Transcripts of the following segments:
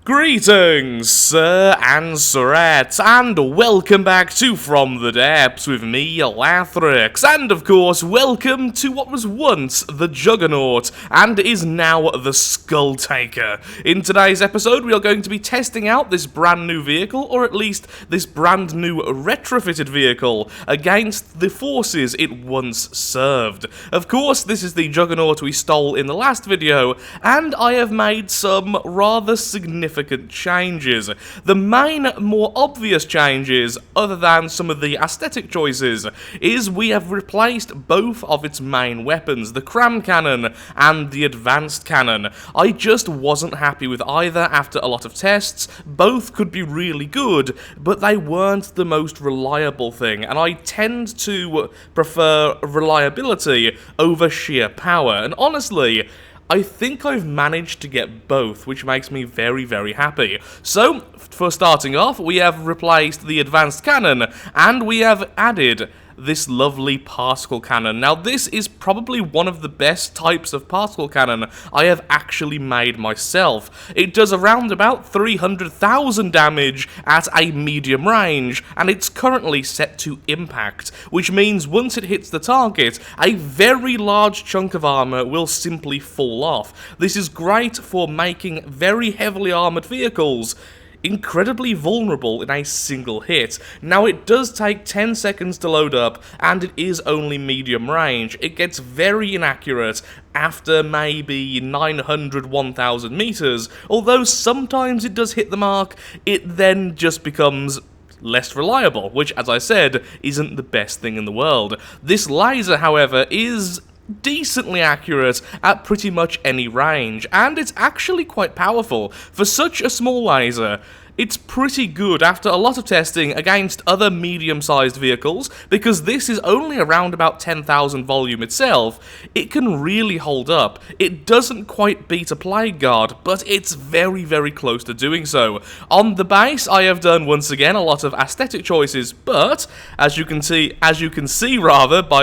Greetings, sir and sirettes, and welcome back to From the Depths with me, Lathrix, and of course, welcome to what was once the Juggernaut, and is now the Skull Taker. In today's episode, we are going to be testing out this brand new vehicle, or at least this brand new retrofitted vehicle, against the forces it once served. Of course, this is the Juggernaut we stole in the last video, and I have made some rather significant changes. The main, more obvious changes, other than some of the aesthetic choices, is we have replaced both of its main weapons, the cram cannon and the advanced cannon. I just wasn't happy with either after a lot of tests. Both could be really good, but they weren't the most reliable thing, and I tend to prefer reliability over sheer power, and honestly, I think I've managed to get both, which makes me very, very happy. So, for starting off, we have replaced the advanced cannon, and we have added this lovely particle cannon. Now, this is probably one of the best types of particle cannon I have actually made myself. It does around about 300,000 damage at a medium range, and it's currently set to impact, which means once it hits the target, a very large chunk of armor will simply fall off. This is great for making very heavily armored vehicles incredibly vulnerable in a single hit. Now, it does take 10 seconds to load up, and it is only medium range. It gets very inaccurate after maybe 900, 1000 meters, although sometimes it does hit the mark. It then just becomes less reliable, which, as I said, isn't the best thing in the world. This laser, however, is decently accurate at pretty much any range, and it's actually quite powerful. For such a small laser, it's pretty good after a lot of testing against other medium-sized vehicles, because this is only around about 10,000 volume itself. It can really hold up. It doesn't quite beat a Plague Guard, but it's very, very close to doing so. On the base, I have done, once again, a lot of aesthetic choices, but, as you can see by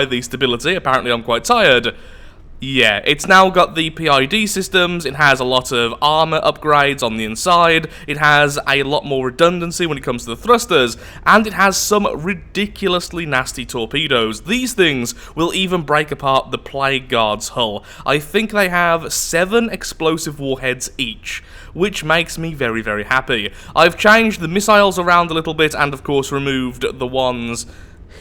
the stability, apparently I'm quite tired. Yeah, it's now got the PID systems, it has a lot of armor upgrades on the inside, it has a lot more redundancy when it comes to the thrusters, and it has some ridiculously nasty torpedoes. These things will even break apart the Plague Guard's hull. I think they have 7 explosive warheads each, which makes me very, very happy. I've changed the missiles around a little bit, and of course removed the ones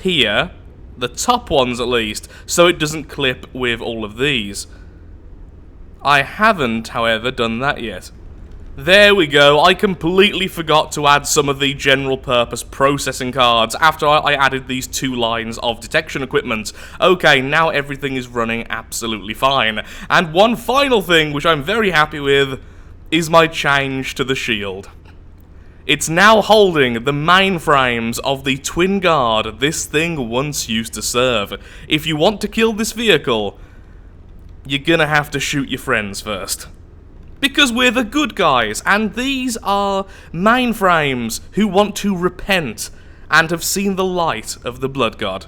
here, the top ones at least, so it doesn't clip with all of these. I haven't, however, done that yet. There we go, I completely forgot to add some of the general purpose processing cards after I added these 2 lines of detection equipment. Okay, now everything is running absolutely fine. And one final thing, which I'm very happy with, is my change to the shield. It's now holding the mainframes of the twin guard this thing once used to serve. If you want to kill this vehicle, you're gonna have to shoot your friends first. Because we're the good guys, and these are mainframes who want to repent and have seen the light of the Blood God.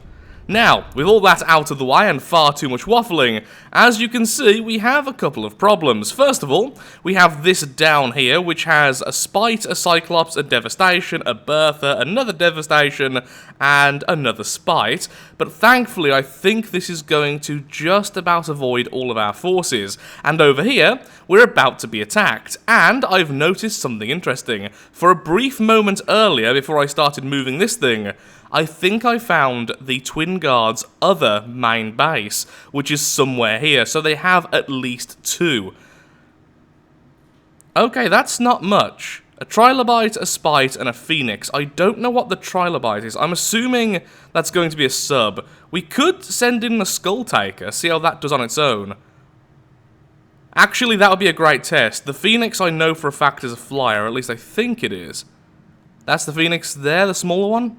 Now, with all that out of the way and far too much waffling, as you can see, we have a couple of problems. First of all, we have this down here, which has a Spite, a Cyclops, a Devastation, a Bertha, another Devastation, and another Spite. But thankfully, I think this is going to just about avoid all of our forces. And over here, we're about to be attacked. And I've noticed something interesting. For a brief moment earlier, before I started moving this thing, I think I found the Twin Guard's other main base, which is somewhere here, so they have at least 2. Okay, that's not much. A Trilobite, a Spite, and a Phoenix. I don't know what the Trilobite is. I'm assuming that's going to be a sub. We could send in the Skull Taker, see how that does on its own. Actually, that would be a great test. The Phoenix I know for a fact is a flyer, at least I think it is. That's the Phoenix there, the smaller one?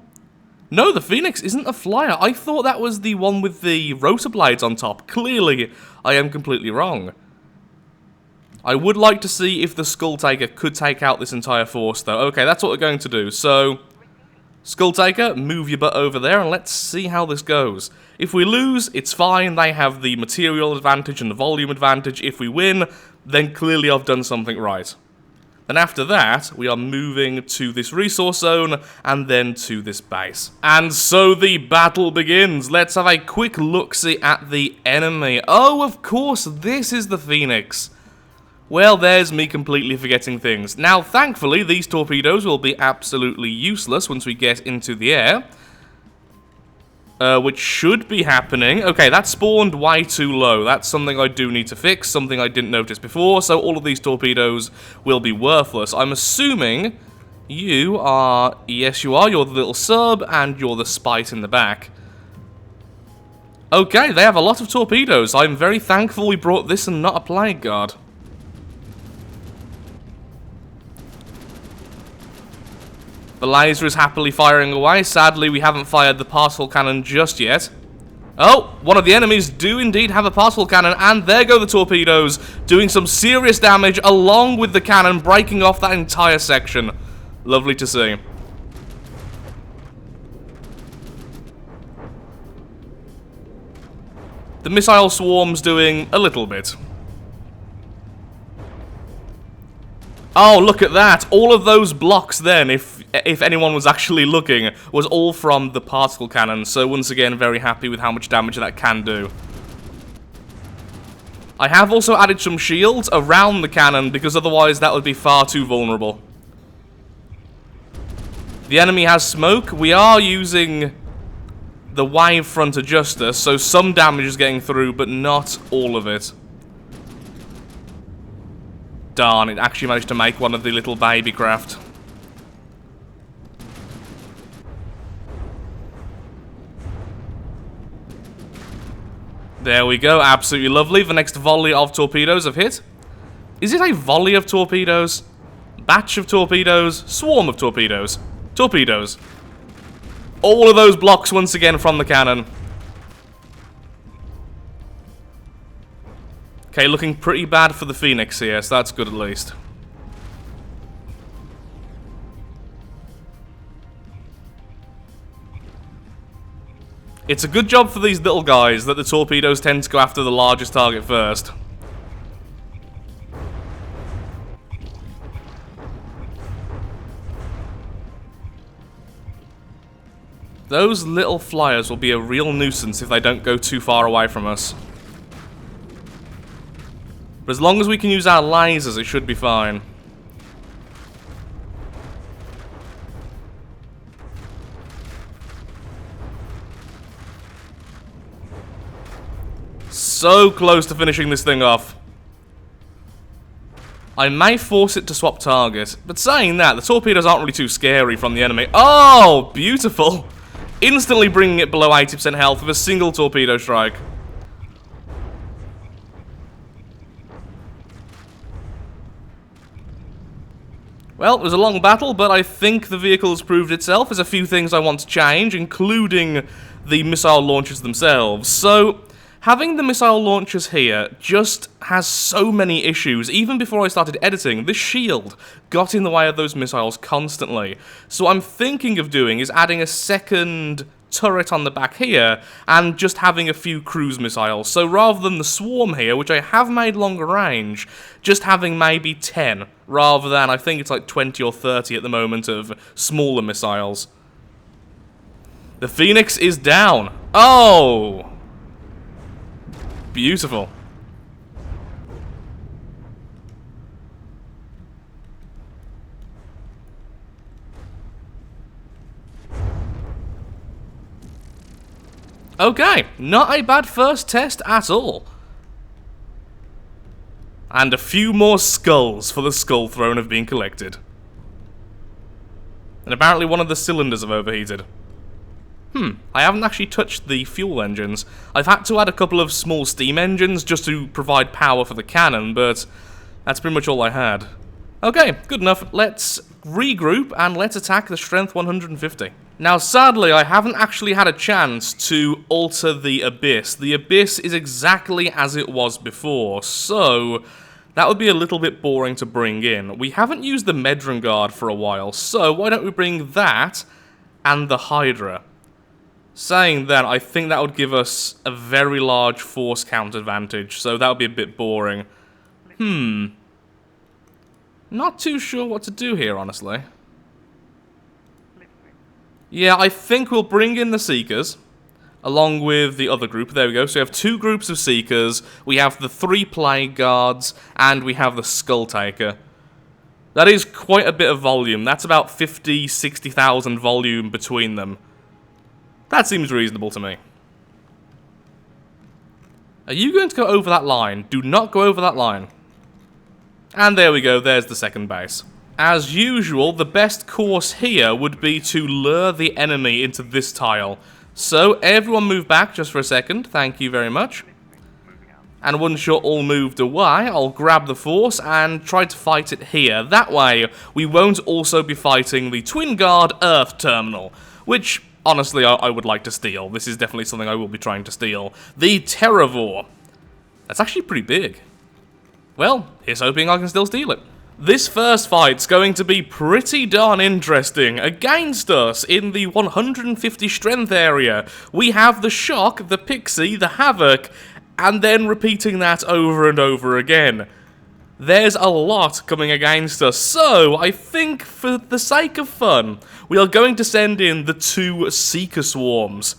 No, the Phoenix isn't a flyer. I thought that was the one with the rotor blades on top. Clearly, I am completely wrong. I would like to see if the Skull Taker could take out this entire force, though. Okay, that's what we're going to do. So, Skull Taker, move your butt over there, and let's see how this goes. If we lose, it's fine. They have the material advantage and the volume advantage. If we win, then clearly I've done something right. Then after that, we are moving to this resource zone, and then to this base. And so the battle begins. Let's have a quick look-see at the enemy. Oh, of course, this is the Phoenix. Well, there's me completely forgetting things. Now, thankfully, these torpedoes will be absolutely useless once we get into the air. Which should be happening. Okay, that spawned way too low. That's something I do need to fix, something I didn't notice before, so all of these torpedoes will be worthless. I'm assuming you are... Yes, you are. You're the little sub, and you're the spite in the back. Okay, they have a lot of torpedoes. I'm very thankful we brought this and not a plague guard. The laser is happily firing away. Sadly, we haven't fired the particle cannon just yet. Oh, one of the enemies do indeed have a particle cannon, and there go the torpedoes, doing some serious damage, along with the cannon breaking off that entire section. Lovely to see. The missile swarm's doing a little bit. Oh, look at that. All of those blocks then, if anyone was actually looking, was all from the particle cannon. So once again, very happy with how much damage that can do. I have also added some shields around the cannon, because otherwise that would be far too vulnerable. The enemy has smoke. We are using the wave front adjuster, so some damage is getting through, but not all of it. Darn, it actually managed to make one of the little baby craft. There we go, absolutely lovely. The next volley of torpedoes have hit. Is it a volley of torpedoes? Batch of torpedoes? Swarm of torpedoes? Torpedoes. All of those blocks once again from the cannon. Okay, looking pretty bad for the Phoenix here, so that's good at least. It's a good job for these little guys that the torpedoes tend to go after the largest target first. Those little flyers will be a real nuisance if they don't go too far away from us. But as long as we can use our lasers, it should be fine. So close to finishing this thing off. I may force it to swap target, but saying that, the torpedoes aren't really too scary from the enemy. Oh, beautiful! Instantly bringing it below 80% health with a single torpedo strike. Well, it was a long battle, but I think the vehicle has proved itself. There's a few things I want to change, including the missile launchers themselves. So, having the missile launchers here just has so many issues. Even before I started editing, this shield got in the way of those missiles constantly. So what I'm thinking of doing is adding a second turret on the back here, and just having a few cruise missiles. So rather than the swarm here, which I have made longer range, just having maybe 10, rather than, I think it's like 20 or 30 at the moment, of smaller missiles. The Phoenix is down. Oh! Beautiful. Okay, not a bad first test at all. And a few more skulls for the Skull Throne have been collected. And apparently one of the cylinders have overheated. I haven't actually touched the fuel engines. I've had to add a couple of small steam engines just to provide power for the cannon, but that's pretty much all I had. Okay, good enough. Let's regroup and let's attack the Strength 150. Now, sadly, I haven't actually had a chance to alter the Abyss. The Abyss is exactly as it was before, so that would be a little bit boring to bring in. We haven't used the Medron Guard for a while, so why don't we bring that and the Hydra? Saying that, I think that would give us a very large force count advantage, so that would be a bit boring. Not too sure what to do here, honestly. Yeah, I think we'll bring in the Seekers, along with the other group. There we go. So we have 2 groups of Seekers, we have the 3 Plague Guards, and we have the Skull Taker. That is quite a bit of volume. That's about 50, 60,000 volume between them. That seems reasonable to me. Are you going to go over that line? Do not go over that line. And there we go, there's the second base. As usual, the best course here would be to lure the enemy into this tile. So, everyone move back just for a second, thank you very much. And once you're all moved away, I'll grab the force and try to fight it here. That way, we won't also be fighting the Twin Guard Earth Terminal, which, honestly, I would like to steal. This is definitely something I will be trying to steal. The Terravore. That's actually pretty big. Well, here's hoping I can still steal it. This first fight's going to be pretty darn interesting. Against us, in the 150 strength area, we have the Shock, the Pixie, the Havoc, and then repeating that over and over again. There's a lot coming against us, so I think for the sake of fun, we are going to send in the 2 Seeker Swarms.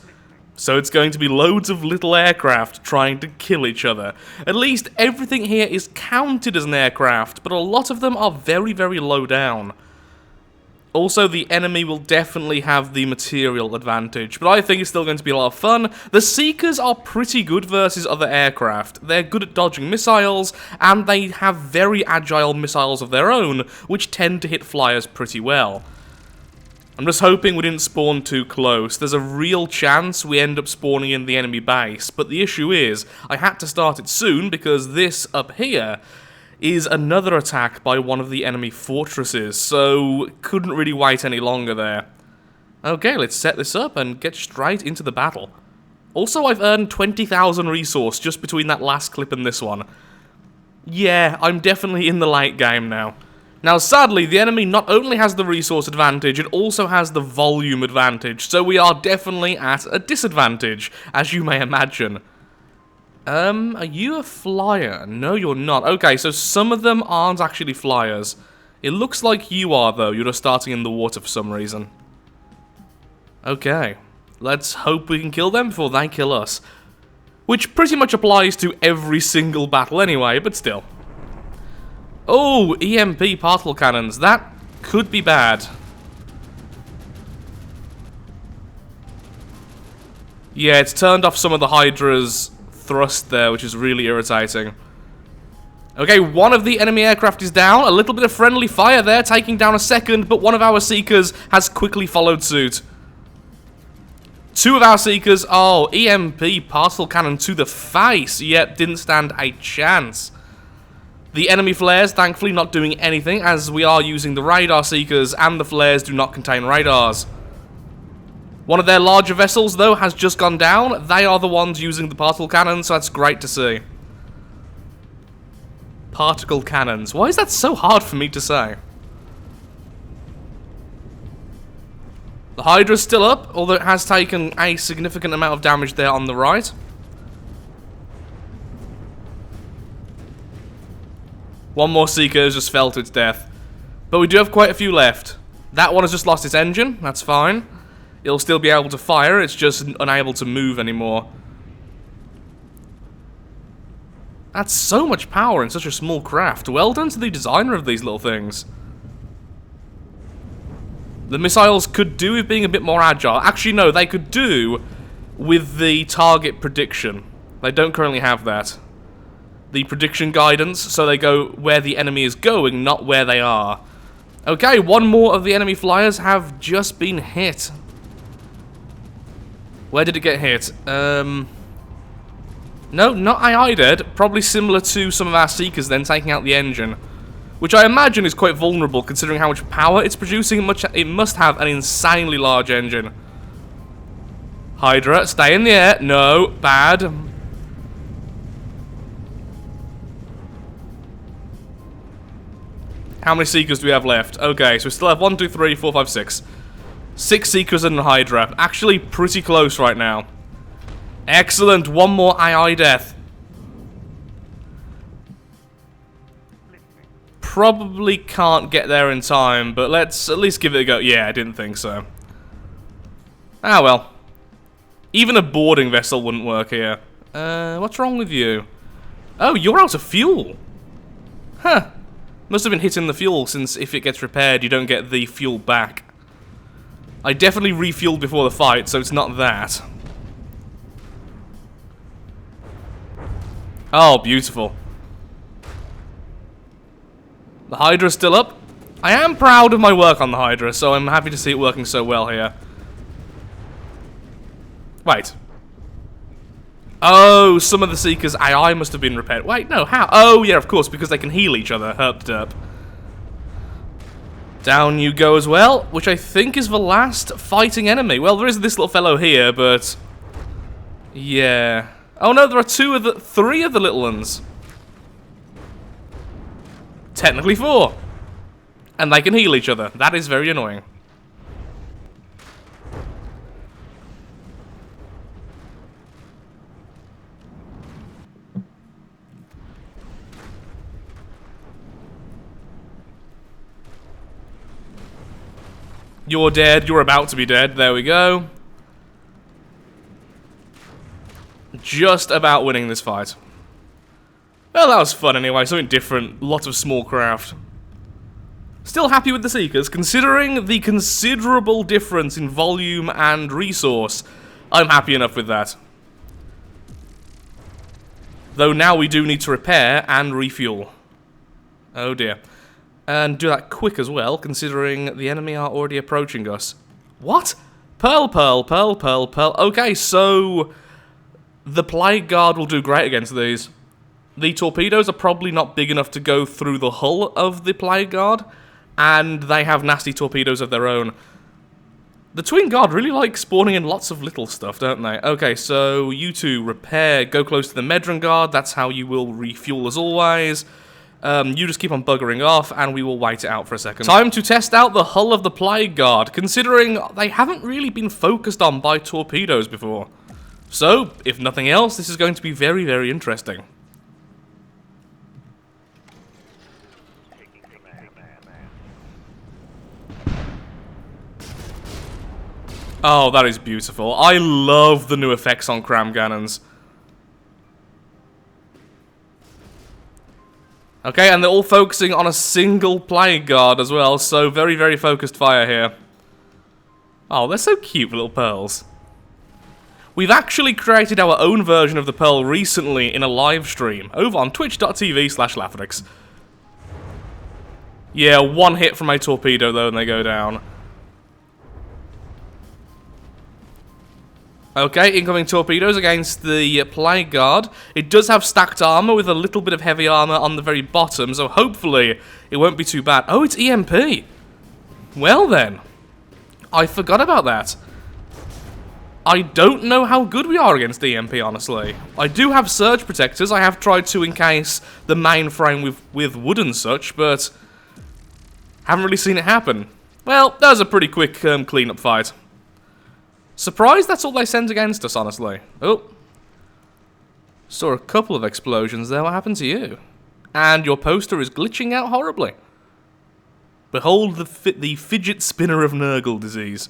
So it's going to be loads of little aircraft trying to kill each other. At least everything here is counted as an aircraft, but a lot of them are very, very low down. Also, the enemy will definitely have the material advantage, but I think it's still going to be a lot of fun. The Seekers are pretty good versus other aircraft. They're good at dodging missiles, and they have very agile missiles of their own, which tend to hit flyers pretty well. I'm just hoping we didn't spawn too close. There's a real chance we end up spawning in the enemy base, but the issue is, I had to start it soon because this up here is another attack by one of the enemy fortresses, so couldn't really wait any longer there. Okay, let's set this up and get straight into the battle. Also, I've earned 20,000 resource just between that last clip and this one. Yeah, I'm definitely in the late game now. Now, sadly, the enemy not only has the resource advantage, it also has the volume advantage, so we are definitely at a disadvantage, as you may imagine. Are you a flyer? No, you're not. Okay, so some of them aren't actually flyers. It looks like you are, though. You're just starting in the water for some reason. Okay. Let's hope we can kill them before they kill us. Which pretty much applies to every single battle anyway, but still. Oh, EMP particle cannons. That could be bad. Yeah, it's turned off some of the Hydra's thrust there, which is really irritating. Okay, one of the enemy aircraft is down. A little bit of friendly fire there, taking down a second, but one of our Seekers has quickly followed suit. 2 of our Seekers, oh, EMP particle cannon to the face, yet didn't stand a chance. The enemy flares, thankfully, not doing anything, as we are using the radar Seekers, and the flares do not contain radars. One of their larger vessels, though, has just gone down. They are the ones using the particle cannons, so that's great to see. Particle cannons. Why is that so hard for me to say? The Hydra's still up, although it has taken a significant amount of damage there on the right. One more Seeker has just fell to its death. But we do have quite a few left. That one has just lost its engine, that's fine. It'll still be able to fire, it's just unable to move anymore. That's so much power in such a small craft. Well done to the designer of these little things. The missiles could do with being a bit more agile. Actually, no, they could do with the target prediction. They don't currently have that. The prediction guidance, so they go where the enemy is going, not where they are. Okay, one more of the enemy flyers have just been hit. Where did it get hit? No, not AI dead. Probably similar to some of our Seekers then, taking out the engine. Which I imagine is quite vulnerable, considering how much power it's producing. It must have an insanely large engine. Hydra, stay in the air. No, bad. How many Seekers do we have left? Okay, so we still have 1, 2, 3, 4, 5, 6. 6 Seekers and a Hydra. Actually, pretty close right now. Excellent. One more AI death. probably can't get there in time, but let's at least give it a go. Yeah, I didn't think so. Ah, well. Even a boarding vessel wouldn't work here. What's wrong with you? Oh, you're out of fuel. Huh. Must have been hitting the fuel, since if it gets repaired, you don't get the fuel back. I definitely refueled before the fight, so it's not that. Oh, beautiful. The Hydra's still up. I am proud of my work on the Hydra, so I'm happy to see it working so well here. Wait. Oh, some of the Seekers' AI must have been repaired. Wait, no, how? Oh, yeah, of course, because they can heal each other. Herp derp. Down you go as well, which I think is the last fighting enemy. Well, there is this little fellow here, but... yeah. Oh no, there are three of the little ones. Technically 4. And they can heal each other. That is very annoying. You're dead. You're about to be dead. There we go. Just about winning this fight. Well, that was fun anyway. Something different. Lots of small craft. Still happy with the Seekers, considering the considerable difference in volume and resource. I'm happy enough with that. Though now we do need to repair and refuel. Oh dear. And do that quick as well, considering the enemy are already approaching us. What? Pearl, pearl, pearl, pearl, pearl. Okay, so... the Plague Guard will do great against these. The torpedoes are probably not big enough to go through the hull of the Plague Guard, and they have nasty torpedoes of their own. The Twin Guard really like spawning in lots of little stuff, don't they? Okay, so you two repair, go close to the Medran Guard, that's how you will refuel as always. You just keep on buggering off, and we will wait it out for a second. Time to test out the hull of the Plague Guard, considering they haven't really been focused on by torpedoes before. So, if nothing else, this is going to be very, very interesting. Oh, that is beautiful. I love the new effects on cram cannons. Okay, and they're all focusing on a single Plague Guard as well, so very, very focused fire here. Oh, they're so cute, little pearls. We've actually created our own version of the Pearl recently in a live stream over on twitch.tv/Lathrix. Yeah, one hit from a torpedo though and they go down. Okay, incoming torpedoes against the Plague Guard. It does have stacked armor with a little bit of heavy armor on the very bottom, so hopefully it won't be too bad. Oh, it's EMP. Well then. I forgot about that. I don't know how good we are against EMP, honestly. I do have surge protectors. I have tried to encase the mainframe with wood and such, but haven't really seen it happen. Well, that was a pretty quick clean-up fight. Surprised that's all they sent against us, honestly. Oh. Saw a couple of explosions there. What happened to you? And your poster is glitching out horribly. Behold the fidget spinner of Nurgle disease.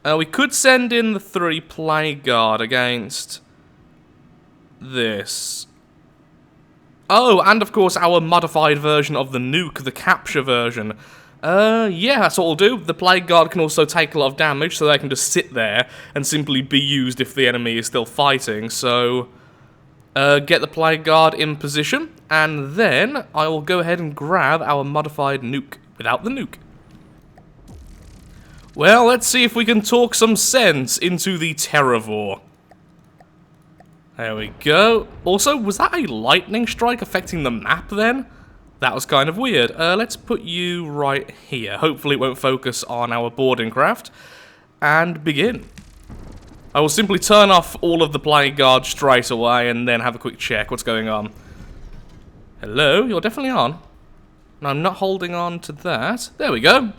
We could send in the 3 Plague Guard against this. Oh, and of course our modified version of the nuke, the capture version. Yeah, that's what we'll do. The Plague Guard can also take a lot of damage, so they can just sit there and simply be used if the enemy is still fighting. So, get the Plague Guard in position, and then I will go ahead and grab our modified nuke without the nuke. Well, let's see if we can talk some sense into the Terravore. There we go. Also, was that a lightning strike affecting the map then? That was kind of weird. Let's put you right here. Hopefully it won't focus on our boarding craft. And begin. I will simply turn off all of the Plague Guard straight away and then have a quick check what's going on. Hello? You're definitely on. No, I'm not holding on to that. There we go.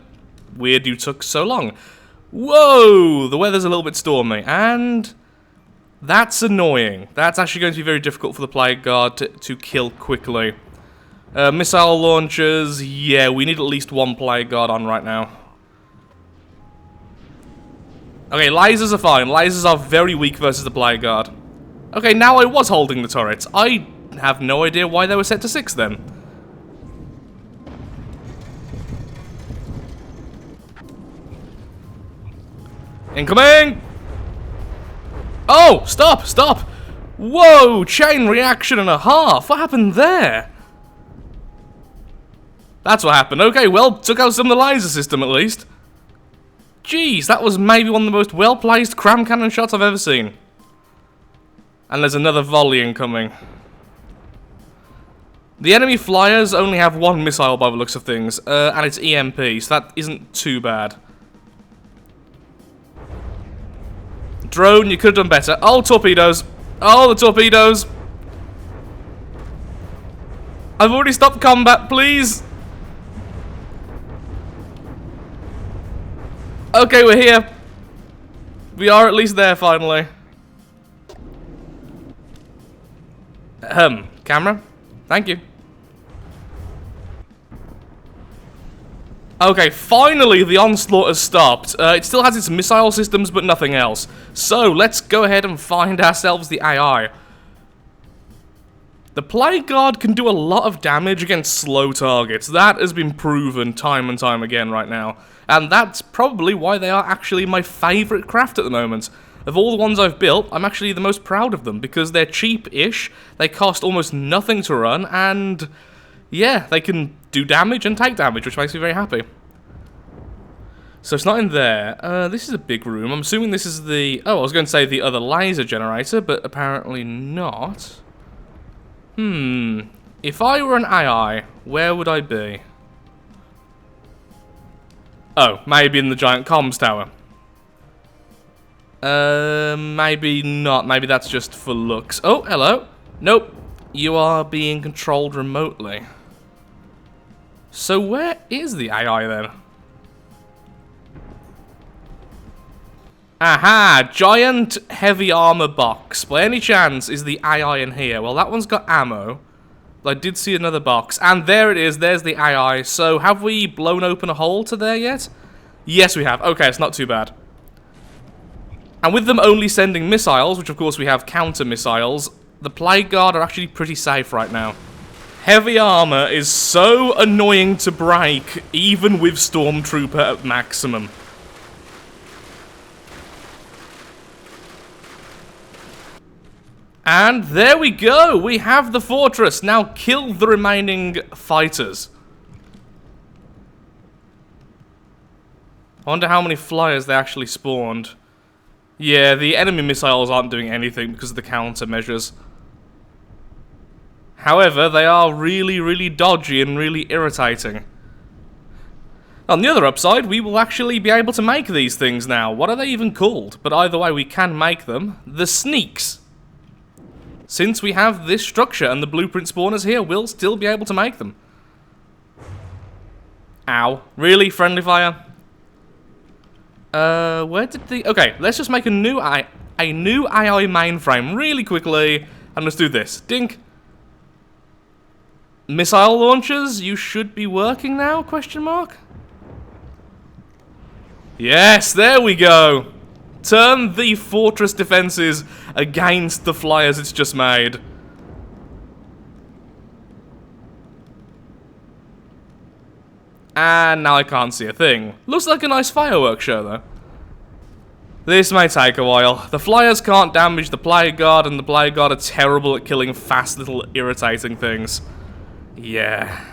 Weird you took so long. Whoa! The weather's a little bit stormy. And that's annoying. That's actually going to be very difficult for the Plague Guard to kill quickly. Missile launchers, yeah, we need at least one plague guard on right now. Okay, lasers are fine. Lasers are very weak versus the plague guard. Okay, now I was holding the turrets. I have no idea why they were set to 6 then. Incoming! Oh, stop, stop! Whoa, chain reaction and a half. What happened there? That's what happened. Okay, well, took out some of the laser system at least. Jeez, that was maybe one of the most well-placed cram cannon shots I've ever seen. And there's another volley incoming. The enemy flyers only have one missile by the looks of things, and it's EMP, so that isn't too bad. Drone, you could have done better. Oh, torpedoes. Oh, the torpedoes. I've already stopped combat, please. Okay, we're here. We are at least there, finally. Camera? Thank you. Okay, finally the onslaught has stopped. It still has its missile systems, but nothing else. So, let's go ahead and find ourselves the AI. The Plague Guard can do a lot of damage against slow targets. That has been proven time and time again right now. And that's probably why they are actually my favourite craft at the moment. Of all the ones I've built, I'm actually the most proud of them, because they're cheap-ish, they cost almost nothing to run, and yeah, they can do damage and take damage, which makes me very happy. So it's not in there. This is a big room. I'm assuming this is the... Oh, I was going to say the other laser generator, but apparently not. If I were an AI, where would I be? Oh, maybe in the giant comms tower. Maybe not. Maybe that's just for looks. Oh, hello. Nope. You are being controlled remotely. So where is the AI then? Aha! Giant heavy armor box. By any chance, is the AI in here? Well, that one's got ammo. I did see another box. And there it is. There's the AI. So have we blown open a hole to there yet? Yes, we have. Okay, it's not too bad. And with them only sending missiles, which of course we have counter missiles, the Plague Guard are actually pretty safe right now. Heavy armor is so annoying to break, even with Stormtrooper at maximum. And there we go! We have the fortress! Now kill the remaining fighters. I wonder how many flyers they actually spawned. Yeah, the enemy missiles aren't doing anything because of the countermeasures. However, they are really, really dodgy and really irritating. On the other upside, we will actually be able to make these things now. What are they even called? But either way, we can make them. The sneaks. Since we have this structure and the blueprint spawners here, we'll still be able to make them. Ow. Really? Friendly fire? Where did the... Okay, let's just make a new AI mainframe really quickly, and let's do this. Dink. Missile launchers, you should be working now, question mark? Yes, there we go! Turn the fortress defenses against the flyers it's just made. And now I can't see a thing. Looks like a nice fireworks show, though. This may take a while. The flyers can't damage the Plague Guard, and the Plague Guard are terrible at killing fast little irritating things. Yeah.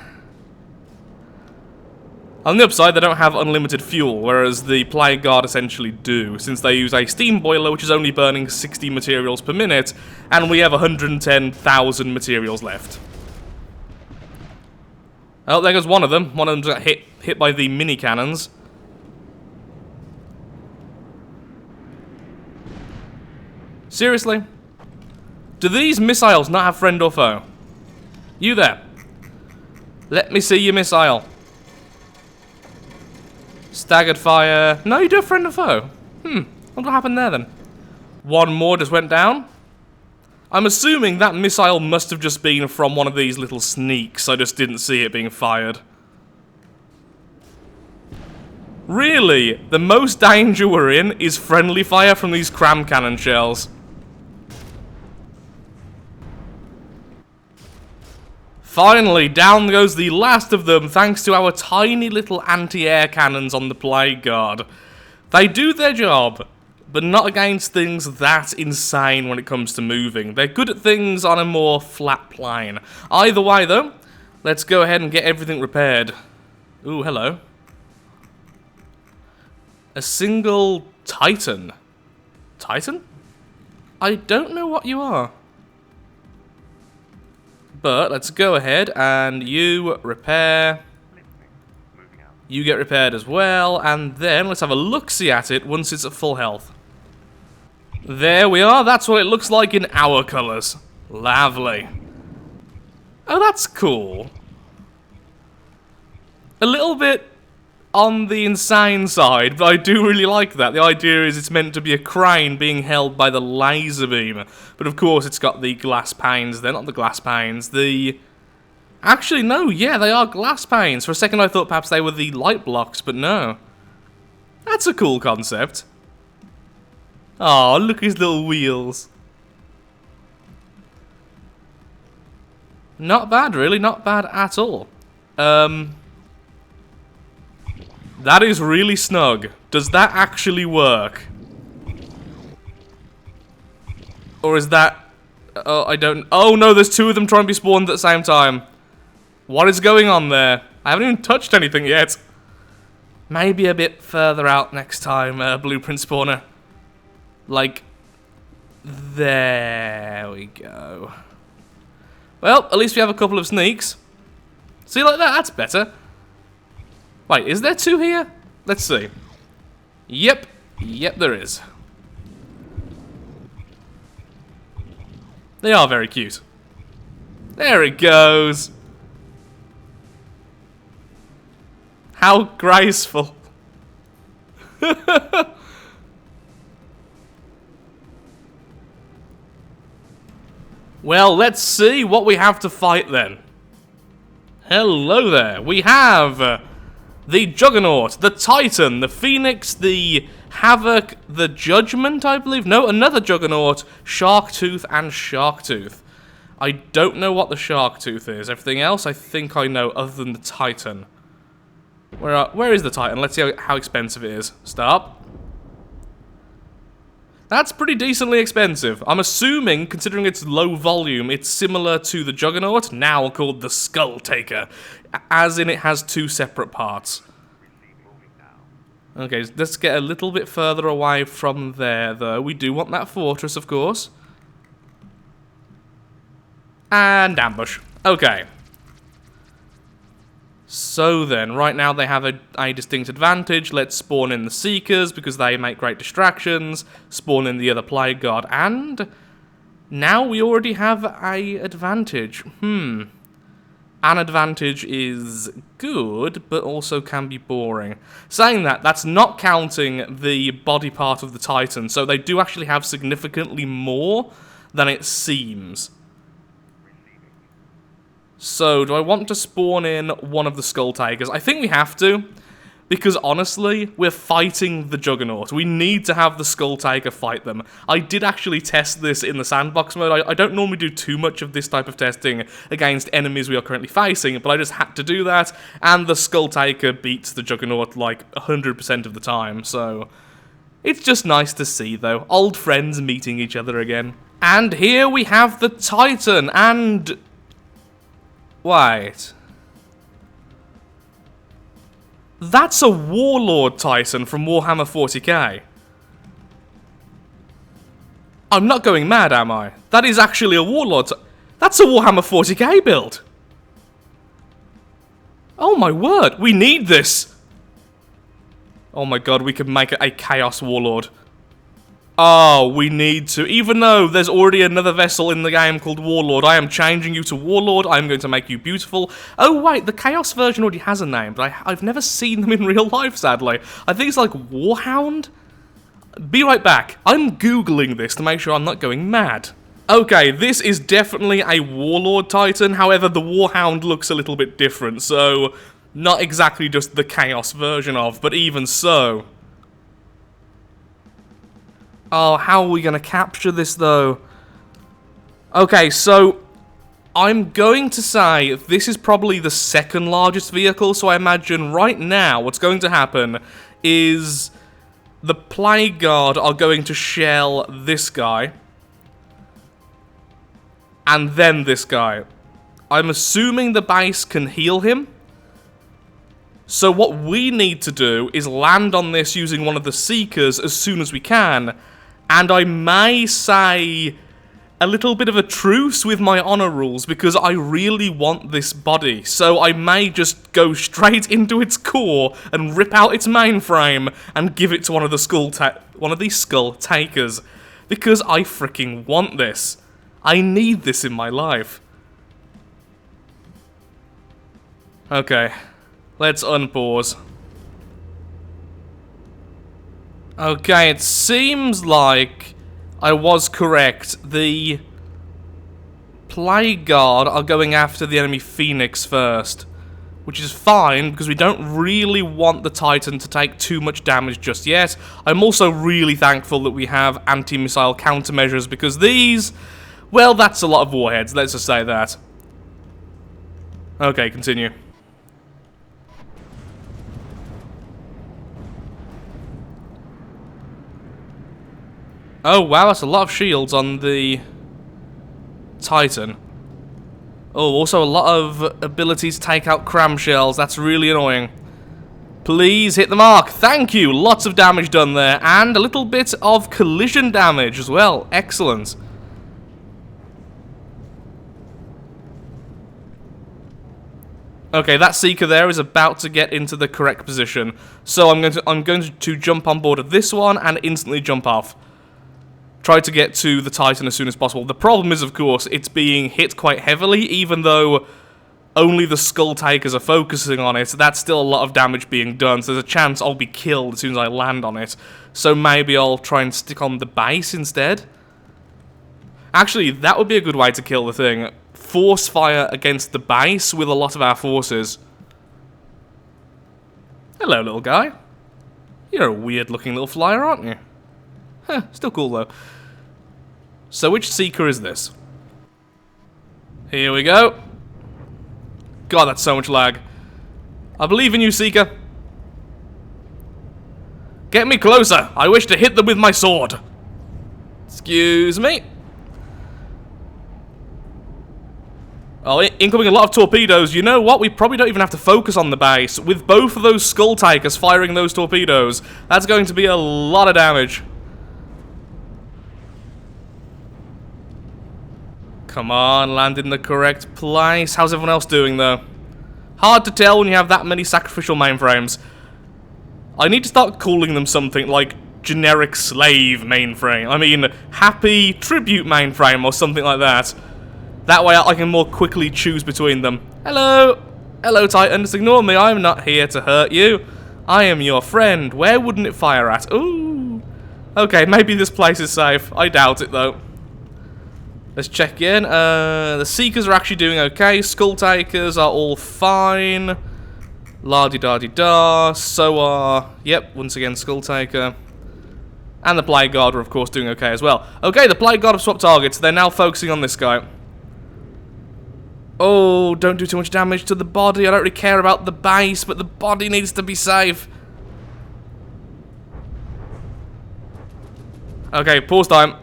On the upside, they don't have unlimited fuel, whereas the Plague Guard essentially do, since they use a steam boiler which is only burning 60 materials per minute, and we have 110,000 materials left. Oh, there goes one of them. One of them got hit by the mini cannons. Seriously? Do these missiles not have friend or foe? You there. Let me see your missile. Staggered fire. No, you do have friend or foe. Wonder what happened there then. One more just went down. I'm assuming that missile must have just been from one of these little sneaks. I just didn't see it being fired. Really? The most danger we're in is friendly fire from these cram cannon shells. Finally, down goes the last of them thanks to our tiny little anti-air cannons on the Plague Guard. They do their job, but not against things that insane when it comes to moving. They're good at things on a more flat plane. Either way, though, let's go ahead and get everything repaired. Ooh, hello. A single Titan. Titan? I don't know what you are. But let's go ahead and you repair. You get repaired as well, and then let's have a look-see at it once it's at full health. There we are, that's what it looks like in our colours. Lovely. Oh, that's cool. A little bit on the insane side, but I do really like that. The idea is it's meant to be a crane being held by the laser beam. But of course it's got the glass panes. They're not the glass panes. Actually, no, yeah, they are glass panes. For a second I thought perhaps they were the light blocks, but no. That's a cool concept. Oh, look at his little wheels. Not bad, really. Not bad at all. That is really snug. Does that actually work? Or is that... Oh, I don't... Oh, no, there's two of them trying to be spawned at the same time. What is going on there? I haven't even touched anything yet. Maybe a bit further out next time, Blueprint Spawner. Like... There we go. Well, at least we have a couple of sneaks. See, like that? That's better. Wait, is there two here? Let's see. Yep. Yep, there is. They are very cute. There it goes. How graceful. Well, let's see what we have to fight then. Hello there. We have the Juggernaut, the Titan, the Phoenix, the Havoc, the Judgment, I believe. No, another Juggernaut, Sharktooth, and Sharktooth. I don't know what the Sharktooth is. Everything else I think I know other than the Titan. Where is the Titan? Let's see how expensive it is. Stop. That's pretty decently expensive. I'm assuming, considering its low volume, it's similar to the Juggernaut, now called the Skull Taker, as in it has two separate parts. Okay, let's get a little bit further away from there, though. We do want that fortress, of course. And ambush. Okay. So then, right now they have a distinct advantage. Let's spawn in the Seekers, because they make great distractions. Spawn in the other Plague Guard, and now we already have a advantage. An advantage is good, but also can be boring. Saying that, that's not counting the body part of the Titan, so they do actually have significantly more than it seems. So, do I want to spawn in one of the Skull Takers? I think we have to, because honestly, we're fighting the Juggernaut. We need to have the Skull Taker fight them. I did actually test this in the sandbox mode. I don't normally do too much of this type of testing against enemies we are currently facing, but I just had to do that, and the Skull Taker beats the Juggernaut like 100% of the time, so... It's just nice to see, though. Old friends meeting each other again. And here we have the Titan, and... Wait. That's a Warlord Titan from Warhammer 40k. I'm not going mad, am I? That is actually a Warlord That's a Warhammer 40k build. Oh my word, we need this. Oh my god, we could make it a Chaos Warlord. Oh, we need to. Even though there's already another vessel in the game called Warlord, I am changing you to Warlord. I'm going to make you beautiful. Oh, wait, the Chaos version already has a name, but I've never seen them in real life, sadly. I think it's like Warhound? Be right back. I'm Googling this to make sure I'm not going mad. Okay, this is definitely a Warlord Titan, however the Warhound looks a little bit different, so not exactly just the Chaos version of, but even so. Oh, how are we going to capture this though? Okay, so I'm going to say this is probably the second largest vehicle, so I imagine right now what's going to happen is the Plague Guard are going to shell this guy. And then this guy. I'm assuming the base can heal him. So what we need to do is land on this using one of the Seekers as soon as we can. And I may say a little bit of a truce with my honor rules because I really want this body. So I may just go straight into its core and rip out its mainframe and give it to one of the skull takers because I freaking want this. I need this in my life. Okay, let's unpause. Okay, it seems like I was correct. The Plague Guard are going after the enemy Phoenix first, which is fine because we don't really want the Titan to take too much damage just yet. I'm also really thankful that we have anti-missile countermeasures because these... well, that's a lot of warheads, let's just say that. Okay, continue. Oh, wow, that's a lot of shields on the Titan. Oh, also a lot of ability to take out cram shells, that's really annoying. Please hit the mark, thank you! Lots of damage done there, and a little bit of collision damage as well, excellent. Okay, that Seeker there is about to get into the correct position. So I'm going to jump on board of this one and instantly jump off. Try to get to the Titan as soon as possible. The problem is, of course, it's being hit quite heavily, even though only the Skull Takers are focusing on it. That's still a lot of damage being done, so there's a chance I'll be killed as soon as I land on it. So maybe I'll try and stick on the base instead. Actually, that would be a good way to kill the thing. Force fire against the base with a lot of our forces. Hello, little guy. You're a weird looking little flyer, aren't you? Huh, still cool though. So which Seeker is this? Here we go. God, that's so much lag. I believe in you, Seeker. Get me closer. I wish to hit them with my sword. Excuse me. Oh, incoming a lot of torpedoes. You know what? We probably don't even have to focus on the base. With both of those Skull Takers firing those torpedoes, that's going to be a lot of damage. Come on, land in the correct place. How's everyone else doing, though? Hard to tell when you have that many sacrificial mainframes. I need to start calling them something like generic slave mainframe. I mean, happy tribute mainframe or something like that. That way I can more quickly choose between them. Hello! Hello, Titans. Ignore me. I'm not here to hurt you. I am your friend. Where wouldn't it fire at? Ooh. Okay, maybe this place is safe. I doubt it, though. Let's check in. The Seekers are actually doing okay. Skull Takers are all fine. La-di-da-di-da. So are... yep, once again, Skull Taker. And the Plague Guard are, of course, doing okay as well. Okay, the Plague Guard have swapped targets. They're now focusing on this guy. Oh, don't do too much damage to the body. I don't really care about the base, but the body needs to be safe. Okay, pause time.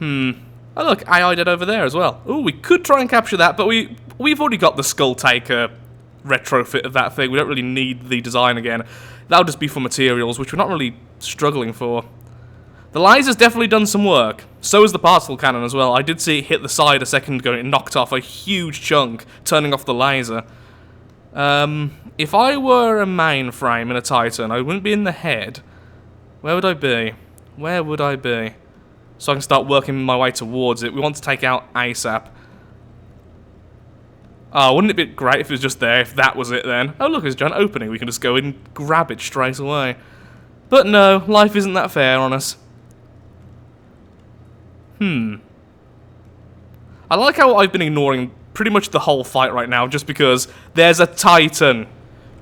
Oh, look, AI dead over there as well. Oh, we could try and capture that, but we've already got the Skull Taker retrofit of that thing. We don't really need the design again. That'll just be for materials, which we're not really struggling for. The laser's definitely done some work. So is the particle cannon as well. I did see it hit the side a second ago and it knocked off a huge chunk, turning off the laser. If I were a mainframe in a Titan, I wouldn't be in the head. Where would I be? Where would I be? So I can start working my way towards it. We want to take out ASAP. Oh, wouldn't it be great if it was just there, if that was it then? Oh look, there's a giant opening. We can just go in and grab it straight away. But no, life isn't that fair on us. I like how I've been ignoring pretty much the whole fight right now, just because there's a Titan.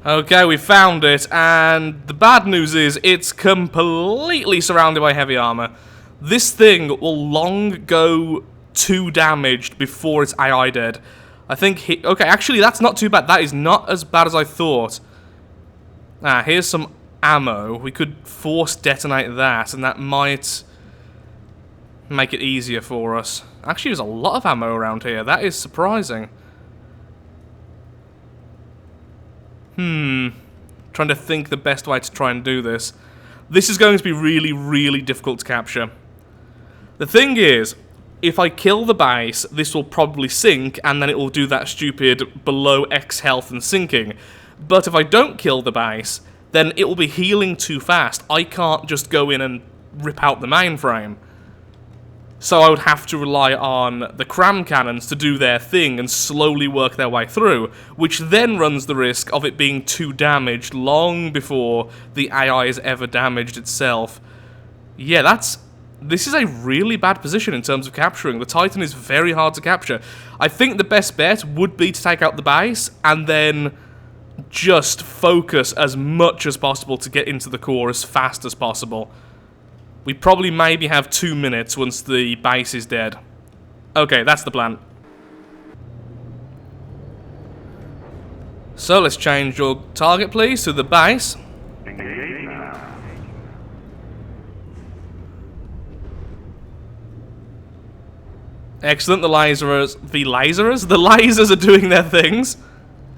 Okay, we found it, and the bad news is it's completely surrounded by heavy armor. This thing will long go 2 damaged before its AI dead. I think okay, actually that's not too bad. That is not as bad as I thought. Here's some ammo. We could force detonate that, and that might make it easier for us. Actually, there's a lot of ammo around here. That is surprising. Trying to think the best way to try and do this. This is going to be really, really difficult to capture. The thing is, if I kill the base, this will probably sink, and then it will do that stupid below X health and sinking. But if I don't kill the base, then it will be healing too fast. I can't just go in and rip out the mainframe. So I would have to rely on the cram cannons to do their thing and slowly work their way through, which then runs the risk of it being too damaged long before the AI is ever damaged itself. Yeah, this is a really bad position in terms of capturing. The Titan is very hard to capture. I think the best bet would be to take out the base and then just focus as much as possible to get into the core as fast as possible. We probably maybe have 2 minutes once the base is dead. Okay, that's the plan. So let's change your target, please, to the base. Excellent, the lasers are doing their things.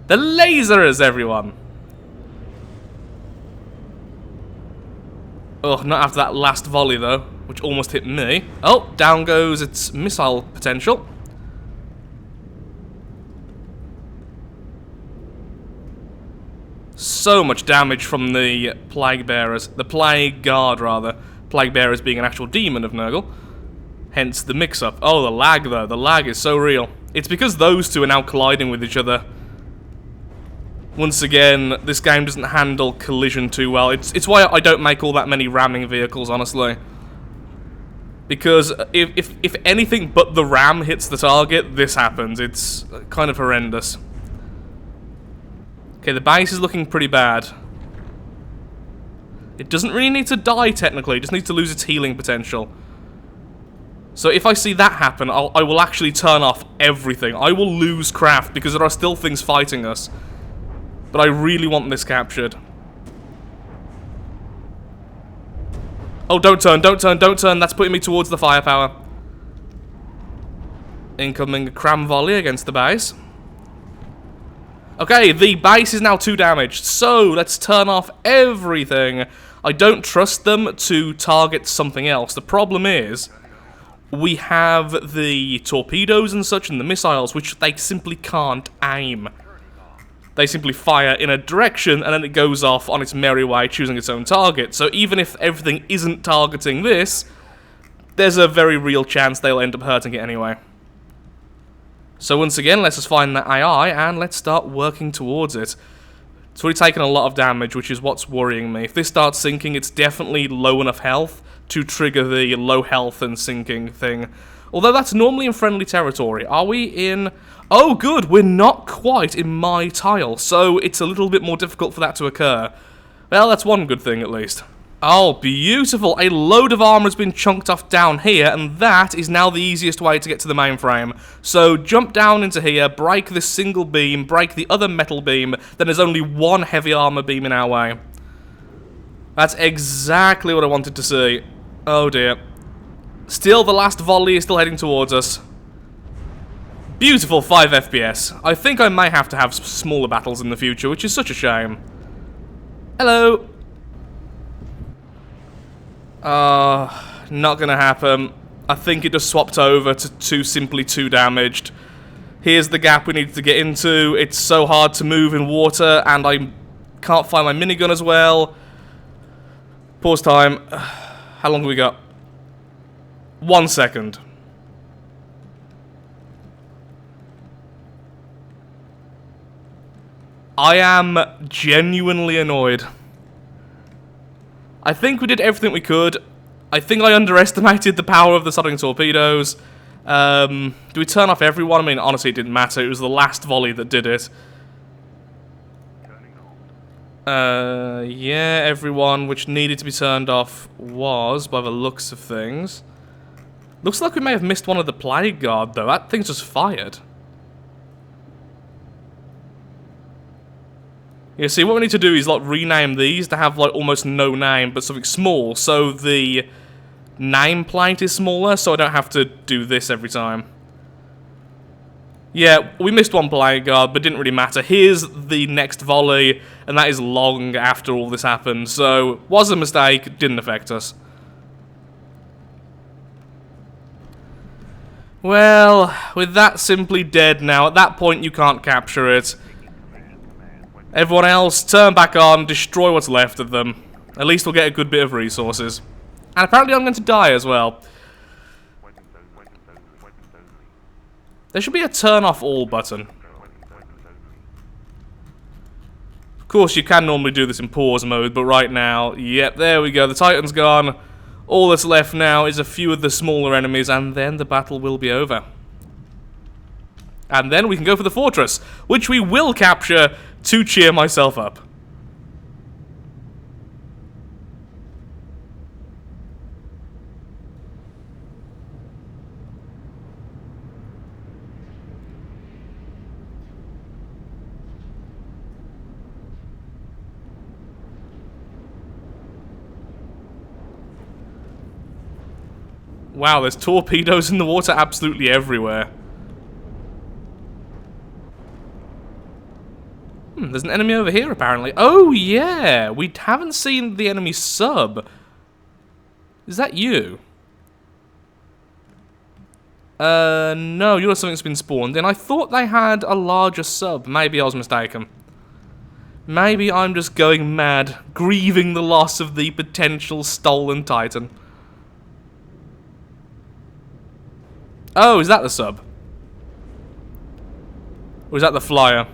The lasers, everyone! Oh, not after that last volley, though, which almost hit me. Oh, down goes its missile potential. So much damage from the Plague Bearers. The Plague Guard, rather. Plague Bearers being an actual demon of Nurgle. Hence the mix-up. Oh, the lag, though. The lag is so real. It's because those two are now colliding with each other. Once again, this game doesn't handle collision too well. It's why I don't make all that many ramming vehicles, honestly. Because if anything but the ram hits the target, this happens. It's kind of horrendous. Okay, the base is looking pretty bad. It doesn't really need to die, technically. It just needs to lose its healing potential. So if I see that happen, I will actually turn off everything. I will lose craft because there are still things fighting us. But I really want this captured. Oh, don't turn, don't turn, don't turn. That's putting me towards the firepower. Incoming cram volley against the base. Okay, the base is now 2 damaged. So, let's turn off everything. I don't trust them to target something else. The problem is, we have the torpedoes and such and the missiles, which they simply can't aim. They simply fire in a direction, and then it goes off on its merry way, choosing its own target. So even if everything isn't targeting this, there's a very real chance they'll end up hurting it anyway. So once again, let's just find that AI, and let's start working towards it. It's already taken a lot of damage, which is what's worrying me. If this starts sinking, it's definitely low enough health to trigger the low health and sinking thing. Although that's normally in friendly territory. Are we in... Oh, good, we're not quite in my tile, so it's a little bit more difficult for that to occur. Well, that's one good thing, at least. Oh, beautiful. A load of armor has been chunked off down here, and that is now the easiest way to get to the mainframe. So, jump down into here, break this single beam, break the other metal beam, then there's only one heavy armor beam in our way. That's exactly what I wanted to see. Oh, dear. Still, the last volley is still heading towards us. Beautiful 5 FPS. I think I may have to have smaller battles in the future, which is such a shame. Hello. Not gonna happen. I think it just swapped over to simply 2 damaged. Here's the gap we need to get into. It's so hard to move in water, and I can't find my minigun as well. Pause time. How long have we got? 1 second. I am genuinely annoyed. I think we did everything we could. I think I underestimated the power of the sodding torpedoes. Do we turn off everyone? I mean, honestly, it didn't matter. It was the last volley that did it. Yeah, everyone which needed to be turned off was, by the looks of things. Looks like we may have missed one of the Plague Guard, though. That thing's just fired. Yeah, see, what we need to do is, like, rename these to have, like, almost no name, but something small, so the nameplate is smaller, so I don't have to do this every time. Yeah, we missed one Plague Guard, but didn't really matter. Here's the next volley, and that is long after all this happened, so was a mistake, didn't affect us. Well, with that simply dead now, at that point you can't capture it. Everyone else, turn back on, destroy what's left of them. At least we'll get a good bit of resources. And apparently I'm going to die as well. There should be a turn off all button. Of course, you can normally do this in pause mode, but right now, yep, there we go. The Titan's gone. All that's left now is a few of the smaller enemies, and then the battle will be over. And then we can go for the fortress, which we will capture to cheer myself up. Wow, there's torpedoes in the water absolutely everywhere. There's an enemy over here, apparently. Oh, yeah! We haven't seen the enemy sub. Is that you? No, you're something that's been spawned in. I thought they had a larger sub. Maybe I was mistaken. Maybe I'm just going mad, grieving the loss of the potential stolen Titan. Oh, is that the sub? Or is that the flyer?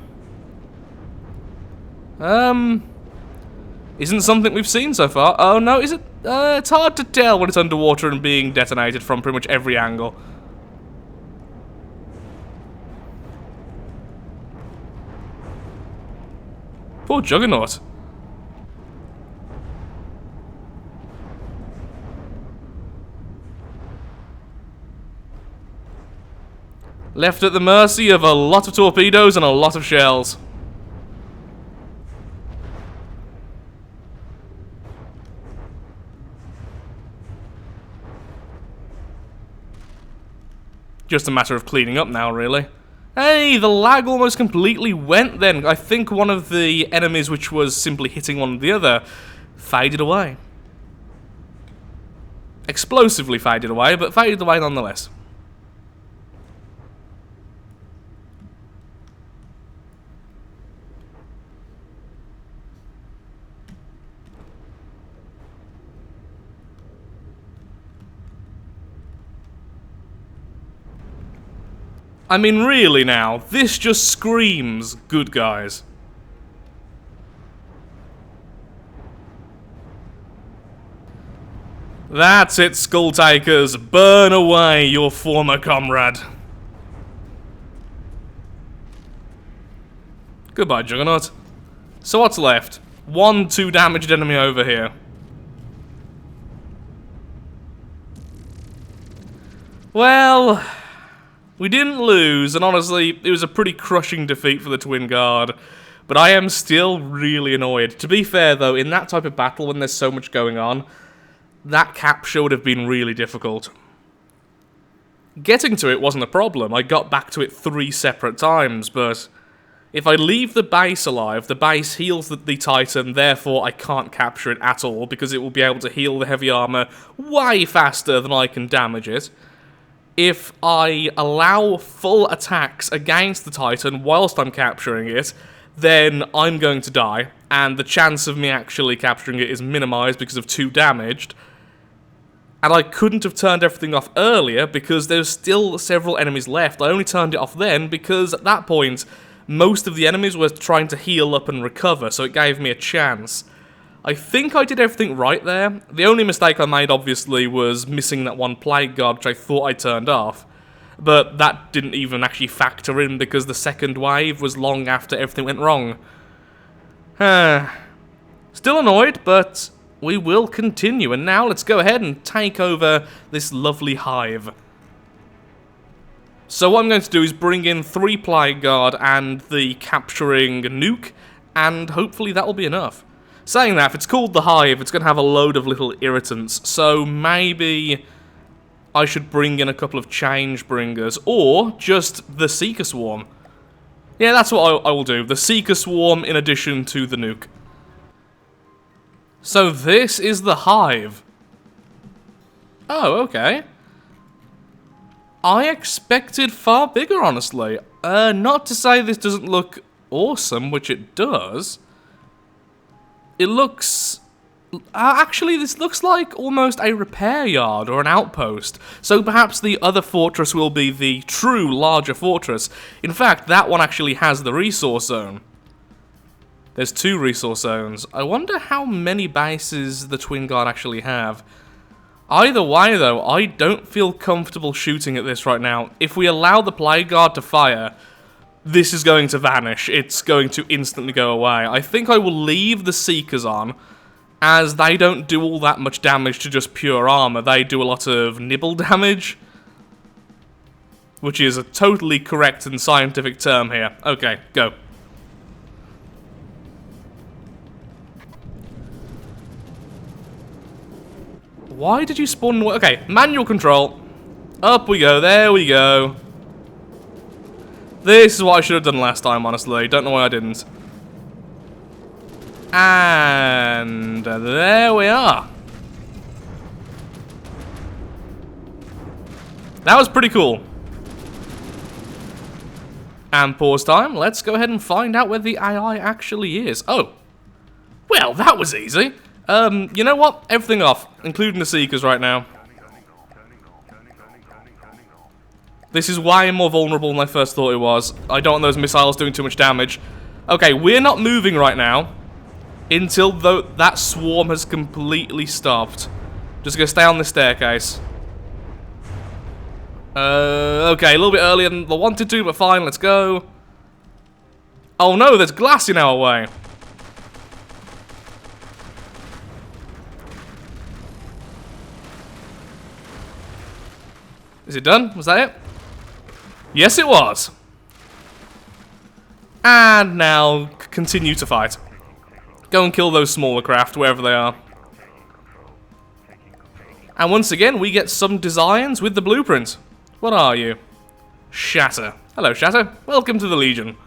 Isn't something we've seen so far. Oh, no, is it? It's hard to tell when it's underwater and being detonated from pretty much every angle. Poor Juggernaut. Left at the mercy of a lot of torpedoes and a lot of shells. Just a matter of cleaning up now, really. Hey, the lag almost completely went then. I think one of the enemies which was simply hitting one of the other faded away. Explosively faded away, but faded away nonetheless. I mean, really now, this just screams good guys. That's it, Skull Takers. Burn away your former comrade. Goodbye, Juggernaut. So what's left? 2 damaged enemy over here. Well, we didn't lose, and honestly, it was a pretty crushing defeat for the Twin Guard. But I am still really annoyed. To be fair, though, in that type of battle, when there's so much going on, that capture would have been really difficult. Getting to it wasn't a problem. I got back to it 3 separate times, but if I leave the base alive, the base heals the Titan, therefore I can't capture it at all, because it will be able to heal the heavy armor way faster than I can damage it. If I allow full attacks against the Titan whilst I'm capturing it, then I'm going to die, and the chance of me actually capturing it is minimized because of 2 damaged. And I couldn't have turned everything off earlier because there's still several enemies left. I only turned it off then because at that point, most of the enemies were trying to heal up and recover, so it gave me a chance. I think I did everything right there. The only mistake I made, obviously, was missing that one plague guard, which I thought I turned off. But that didn't even actually factor in because the second wave was long after everything went wrong. Still annoyed, but we will continue. And now let's go ahead and take over this lovely hive. So what I'm going to do is bring in 3 plague guard and the capturing nuke, and hopefully that will be enough. Saying that, if it's called the hive, it's going to have a load of little irritants, so maybe I should bring in a couple of change bringers, or just the Seeker Swarm. Yeah, that's what I will do. The Seeker Swarm in addition to the nuke. So this is the hive. Oh, okay. I expected far bigger, honestly. Not to say this doesn't look awesome, which it does. It looks... actually, this looks like almost a repair yard or an outpost. So perhaps the other fortress will be the true larger fortress. In fact, that one actually has the resource zone. There's 2 resource zones. I wonder how many bases the Twin Guard actually have. Either way, though, I don't feel comfortable shooting at this right now. If we allow the Plague Guard to fire, this is going to vanish. It's going to instantly go away. I think I will leave the Seekers on, as they don't do all that much damage to just pure armor. They do a lot of nibble damage, which is a totally correct and scientific term here. Okay, go. Why did you spawn... Okay, manual control. Up we go, there we go. This is what I should have done last time, honestly. Don't know why I didn't. And there we are. That was pretty cool. And pause time. Let's go ahead and find out where the AI actually is. Oh. Well, that was easy. You know what? Everything off, including the Seekers right now. This is way more vulnerable than I first thought it was. I don't want those missiles doing too much damage. Okay, we're not moving right now until that swarm has completely stopped. Just gonna stay on the staircase. Okay, a little bit earlier than I wanted to, but fine, let's go. Oh no, there's glass in our way. Is it done? Was that it? Yes, it was. And now, continue to fight. Go and kill those smaller craft, wherever they are. And once again, we get some designs with the blueprint. What are you? Shatter. Hello, Shatter. Welcome to the Legion.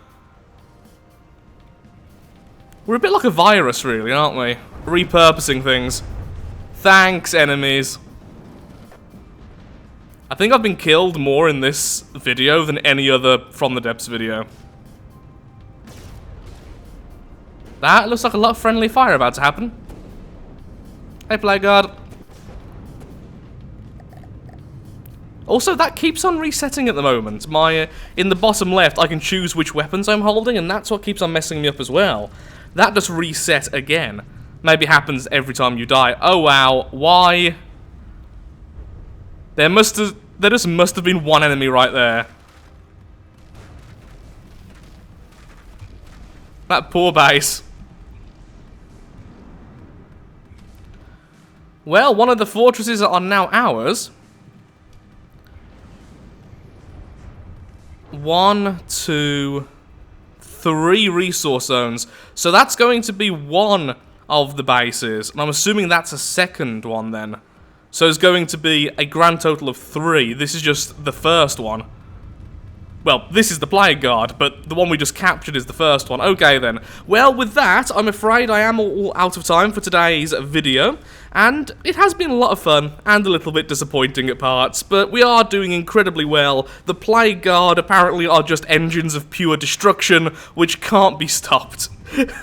We're a bit like a virus, really, aren't we? Repurposing things. Thanks, enemies. I think I've been killed more in this video than any other From the Depths video. That looks like a lot of friendly fire about to happen. Hey, Plague Guard. Also, that keeps on resetting at the moment. In the bottom left, I can choose which weapons I'm holding, and that's what keeps on messing me up as well. That just reset again. Maybe happens every time you die. Oh wow, why? There just must have been one enemy right there. That poor base. Well, one of the fortresses are now ours. 1, 2, 3 resource zones. So that's going to be one of the bases. And I'm assuming that's a second one then. So it's going to be a grand total of 3. This is just the first one. Well, this is the Plague Guard, but the one we just captured is the first one. Okay, then. Well, with that, I'm afraid I am all out of time for today's video. And it has been a lot of fun, and a little bit disappointing at parts, but we are doing incredibly well. The Plague Guard apparently are just engines of pure destruction, which can't be stopped.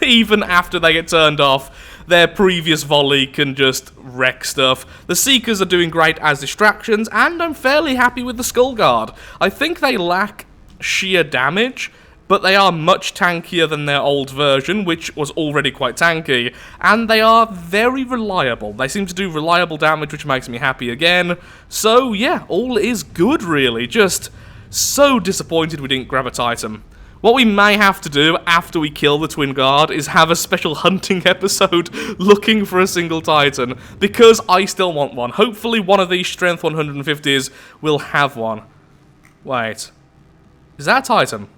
Even after they get turned off, their previous volley can just wreck stuff. The Seekers are doing great as distractions, and I'm fairly happy with the Skull Guard. I think they lack sheer damage, but they are much tankier than their old version, which was already quite tanky, and they are very reliable. They seem to do reliable damage, which makes me happy again. So yeah, all is good really, just so disappointed we didn't grab a Titan. What we may have to do after we kill the Twin Guard is have a special hunting episode looking for a single Titan, because I still want one. Hopefully one of these Strength 150s will have one. Wait. Is that a Titan?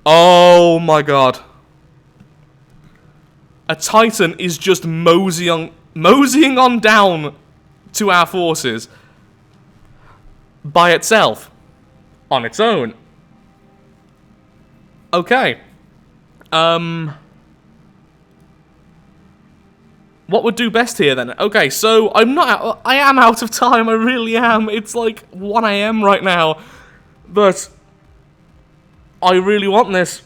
Oh my god. A Titan is just moseying on down to our forces. By itself. On its own. Okay. What would do best here then? Okay, so I am out of time, I really am. It's like 1 AM right now. But I really want this.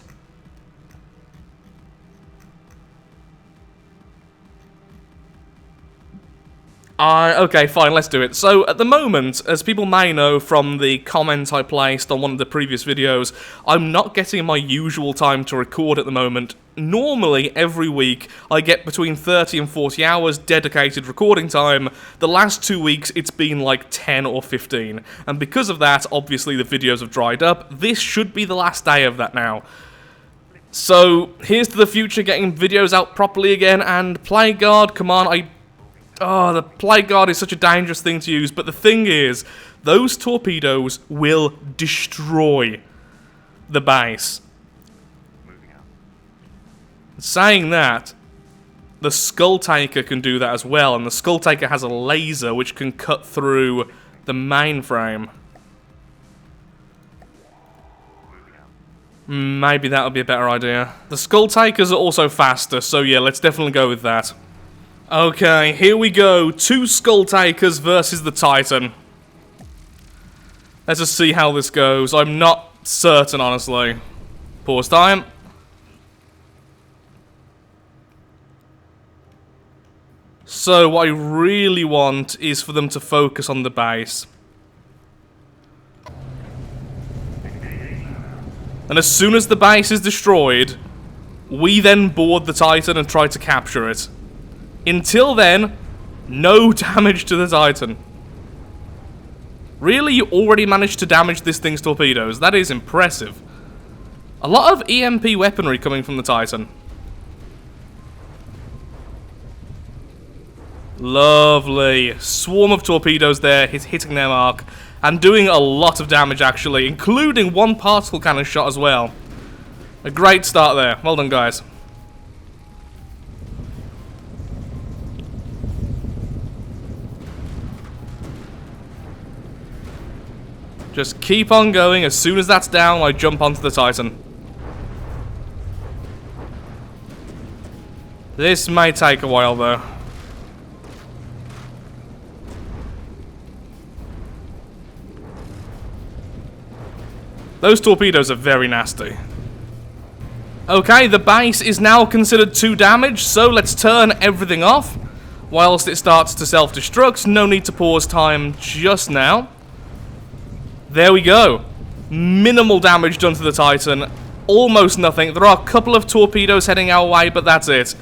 Okay, fine, let's do it. So, at the moment, as people may know from the comment I placed on one of the previous videos, I'm not getting my usual time to record at the moment. Normally, every week, I get between 30 and 40 hours dedicated recording time. The last 2 weeks, it's been like 10 or 15. And because of that, obviously the videos have dried up. This should be the last day of that now. So, here's to the future, getting videos out properly again, and Plague Guard, come on, Oh, the Plague Guard is such a dangerous thing to use, but the thing is, those torpedoes will destroy the base. Saying that, the Skull Taker can do that as well, and the Skull Taker has a laser which can cut through the mainframe. Maybe that would be a better idea. The Skull Takers are also faster, so yeah, let's definitely go with that. Okay, here we go. 2 Skull Takers versus the Titan. Let's just see how this goes. I'm not certain, honestly. Pause time. So, what I really want is for them to focus on the base. And as soon as the base is destroyed, we then board the Titan and try to capture it. Until then, no damage to the Titan. Really, you already managed to damage this thing's torpedoes. That is impressive. A lot of EMP weaponry coming from the Titan. Lovely. Swarm of torpedoes there, hitting their mark. And doing a lot of damage, actually, including 1 particle cannon shot as well. A great start there. Well done, guys. Just keep on going. As soon as that's down, I jump onto the Titan. This may take a while, though. Those torpedoes are very nasty. Okay, the base is now considered 2 damage, so let's turn everything off whilst it starts to self-destruct. No need to pause time just now. There we go. Minimal damage done to the Titan. Almost nothing. There are a couple of torpedoes heading our way, but that's it.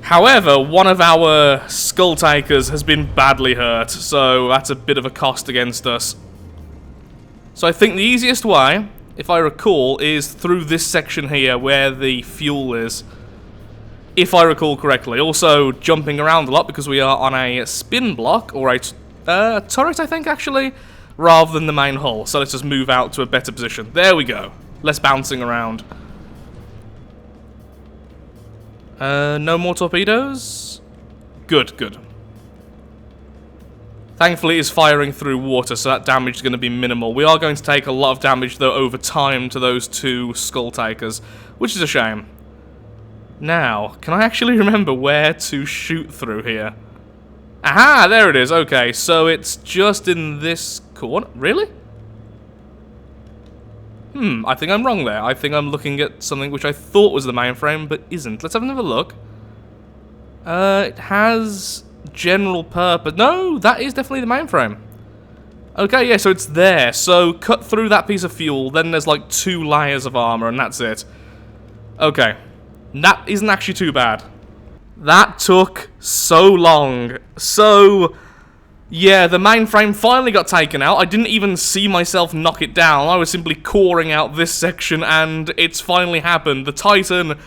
However, one of our Skull Takers has been badly hurt, so that's a bit of a cost against us. So I think the easiest way, if I recall, is through this section here where the fuel is. If I recall correctly. Also, jumping around a lot because we are on a spin block, or a turret, I think, actually, rather than the main hull. So let's just move out to a better position. There we go. Less bouncing around. No more torpedoes? Good, good. Thankfully, it's firing through water, so that damage is going to be minimal. We are going to take a lot of damage, though, over time to those 2 Skull Takers, which is a shame. Now, can I actually remember where to shoot through here? Aha, there it is. Okay, so it's just in this corner. Really? I think I'm wrong there. I think I'm looking at something which I thought was the mainframe, but isn't. Let's have another look. It has general purpose. No, that is definitely the mainframe. Okay, yeah, so it's there. So cut through that piece of fuel, then there's like 2 layers of armor, and that's it. Okay. That isn't actually too bad. That took so long. So, yeah, the mainframe finally got taken out. I didn't even see myself knock it down. I was simply coring out this section, and it's finally happened. The Titan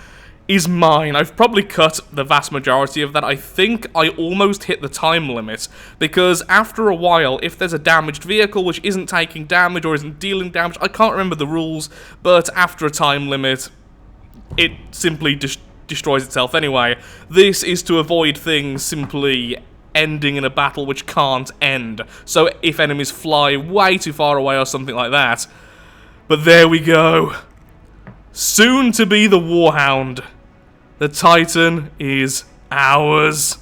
is mine. I've probably cut the vast majority of that. I think I almost hit the time limit, because after a while, if there's a damaged vehicle which isn't taking damage or isn't dealing damage, I can't remember the rules, but after a time limit, it simply destroys itself anyway. This is to avoid things simply ending in a battle which can't end. So if enemies fly way too far away or something like that. But there we go. Soon to be the Warhound. The Titan is ours.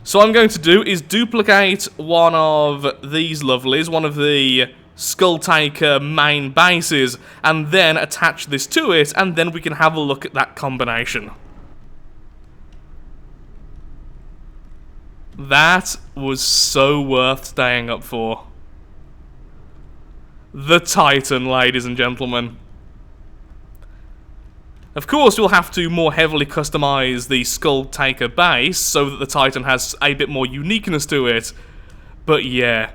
So what I'm going to do is duplicate one of these lovelies, one of the Skull Taker main bases, and then attach this to it, and then we can have a look at that combination. That was so worth staying up for. The Titan, ladies and gentlemen. Of course, you'll have to more heavily customize the Skull Taker base so that the Titan has a bit more uniqueness to it. But yeah,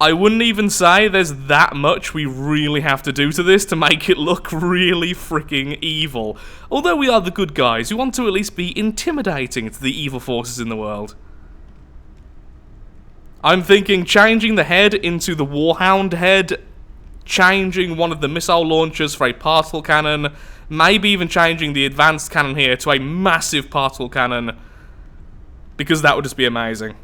I wouldn't even say there's that much we really have to do to this to make it look really freaking evil. Although we are the good guys, we want to at least be intimidating to the evil forces in the world. I'm thinking changing the head into the Warhound head, changing one of the missile launchers for a particle cannon, maybe even changing the advanced cannon here to a massive particle cannon, because that would just be amazing.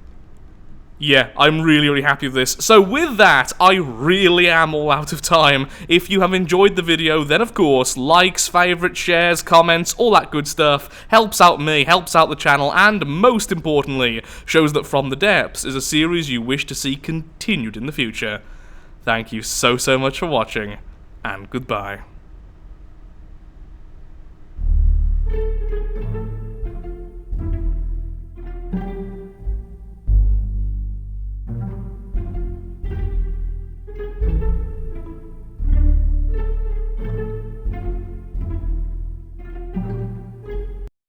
Yeah, I'm really happy with this. So with that, I really am all out of time. If you have enjoyed the video, then of course, likes, favourites, shares, comments, all that good stuff helps out me, helps out the channel, and most importantly, shows that From the Depths is a series you wish to see continued in the future. Thank you so much for watching, and goodbye.